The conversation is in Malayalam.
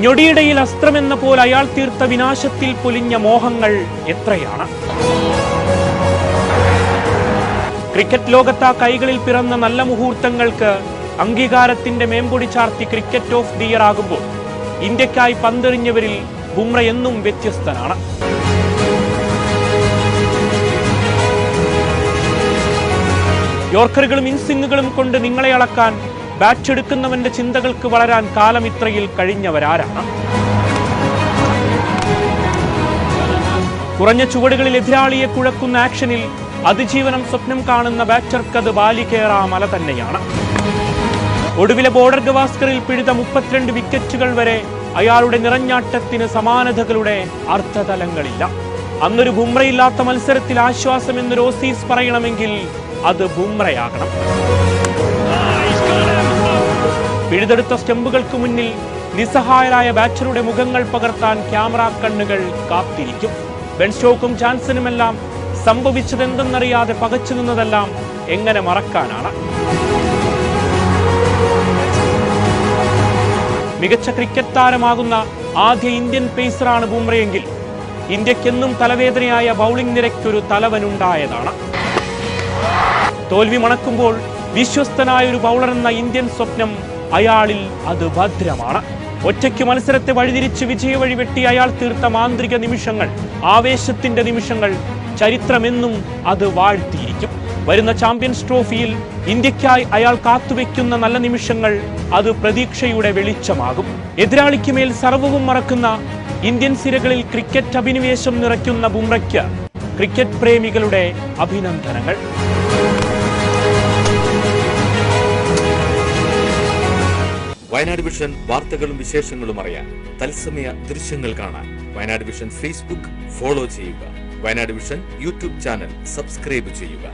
ഞൊടിയിടയിൽ അസ്ത്രമെന്ന പോലെ അയാൾ തീർത്ത വിനാശത്തിൽ പൊലിഞ്ഞ മോഹങ്ങൾ എത്രയാണ്. ക്രിക്കറ്റ് ലോകത്ത് ആ കൈകളിൽ പിറന്ന നല്ല മുഹൂർത്തങ്ങൾക്ക് അംഗീകാരത്തിന്റെ മേമ്പൊടി ചാർത്തി ക്രിക്കറ്റ് ഓഫ് ദി ഇയർ ആകുമ്പോൾ ഇന്ത്യക്കായി പന്തെറിഞ്ഞവരിൽ ബുംറ എന്നും വ്യത്യസ്തനാണ്. യോർക്കറുകളും ഇൻസിങ്ങുകളും കൊണ്ട് നിങ്ങളെ അളക്കാൻ ബാറ്റ് എടുക്കുന്നവന്റെ ചിന്തകൾക്ക് വളരാൻ കാലം ഇത്രയിൽ കഴിഞ്ഞവരാരാണ്. കുറഞ്ഞ ചുവടുകളിൽ എതിരാളിയെ കുഴക്കുന്ന ആക്ഷനിൽ അതിജീവനം സ്വപ്നം കാണുന്ന ബാറ്റർക്കത് ബാലികേറ മല തന്നെയാണ്. ഒടുവിലെ ബോർഡർ ഗവാസ്കറിൽ പിഴുത 32 വിക്കറ്റുകൾ വരെ അയാളുടെ നിറഞ്ഞാട്ടത്തിന് സമാനതകളുടെ അർത്ഥതലങ്ങളില്ല. അന്നൊരു ബുംറയില്ലാത്ത മത്സരത്തിൽ ആശ്വാസം എന്നൊരു ഓസീസ് പറയണമെങ്കിൽ അത് ബുംറയാകണം. പിഴുതെടുത്ത സ്റ്റമ്പുകൾക്ക് മുന്നിൽ നിസ്സഹായരായ ബാറ്ററുടെ മുഖങ്ങൾ പകർത്താൻ ക്യാമറ കണ്ണുകൾ കാത്തിരിക്കും. ബെൻ സ്റ്റോക്കും ജാൻസനുമെല്ലാം സംഭവിച്ചതെന്തെന്നറിയാതെ പകച്ചു നിന്നതെല്ലാം എങ്ങനെ മറക്കാനാണ്. മികച്ച ക്രിക്കറ്റ് താരമാകുന്ന ആദ്യ ഇന്ത്യൻ പേസറാണ് ബുംറയെങ്കിൽ ഇന്ത്യക്കെന്നും തലവേദനയായ ബൗളിംഗ് നിരയ്ക്കൊരു തലവനുണ്ടായതാണ്. തോൽവി മണക്കുമ്പോൾ വിശ്വസ്തനായൊരു ബൗളർ എന്ന ഇന്ത്യൻ സ്വപ്നം അയാളിൽ അത് ഭദ്രമാണ്. ഒറ്റയ്ക്ക് മത്സരത്തെ വഴിതിരിച്ച് വിജയവഴി വെട്ടി അയാൾ തീർത്ത മാന്ത്രിക നിമിഷങ്ങൾ, ആവേശത്തിന്റെ നിമിഷങ്ങൾ ചരിത്രമെന്നും അത് വാഴ്ത്തിയിരിക്കും. വരുന്ന ചാമ്പ്യൻസ് ട്രോഫിയിൽ ഇന്ത്യക്കായി അയാൾ കാത്തുവെക്കുന്ന നല്ല നിമിഷങ്ങൾ അത് പ്രതീക്ഷയുടെ വെളിച്ചമാകും. എതിരാളിക്ക് മേൽ സർവവും മറക്കുന്ന ഇന്ത്യൻ സിരകളിൽ ക്രിക്കറ്റ് അഭിനിവേശം നിറയ്ക്കുന്ന ബുംറയ്ക്ക് ക്രിക്കറ്റ് പ്രേമികളുടെ അഭിനന്ദനങ്ങൾ. വയനാട് വിഷൻ വാർത്തകളും വിശേഷങ്ങളും അറിയാൻ തത്സമയ ദൃശ്യങ്ങൾ കാണാൻ വയനാട് വിഷൻ ഫേസ്ബുക്ക് ഫോളോ ചെയ്യുക. Wayanad vision YouTube channel subscribe ചെയ്യുക.